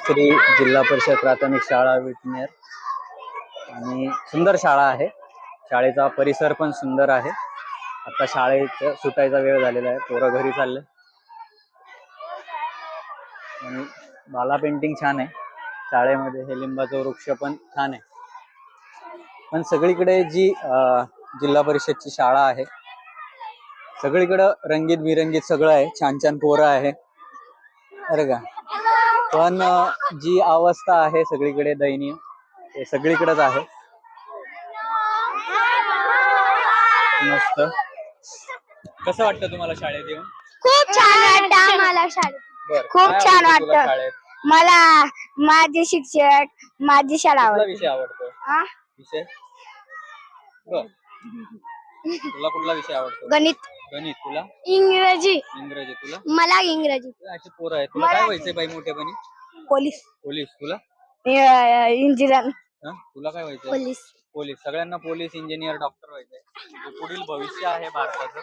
श्री जिल्हा परिषद प्राथमिक शाळा विटनेर आणि सुंदर शाळा आहे. शाळेचा परिसर पण सुंदर आहे. आता शाळेत सुटायचा वेळ झालेला आहे, पोरं घरी चालले. आणि बाला पेंटिंग छान आहे शाळेमध्ये. हे लिंबाचं वृक्ष पण छान आहे. पण सगळीकडे जी जिल्हा परिषदची शाळा आहे सगळीकडं रंगीत बिरंगीत सगळं आहे, छान छान पोरं आहे बरं का. पण जी अवस्था आहे सगळीकडे दयनीय, ते सगळीकडेच आहे. मस्त. कसं वाटतं तुम्हाला शाळेत येऊन? खूप छान वाटतं आम्हाला शाळेत. बरं, खूप काय छान आवडतं तुला वाटतं शाळेत? मला. माझे शिक्षक, माझी शाळा कुठला आवडते. विषय आवडतो? हा? विषय बर, तुला कुठला विषय आवडतो? गणित, गणित. तुला? इंग्रजी. इंग्रजी. तुला? मला इंग्रजी. अशी पोरं आहेत. तुला काय व्हायचंय बाई मोठेपणी? Police, police. तुला? इंजिनियर. तुला काय व्हायचंय? पोलीस. पोलीस. सगळ्यांना पोलीस, इंजिनियर, डॉक्टर व्हायचंय. हे पुढील भविष्य आहे भारताचं.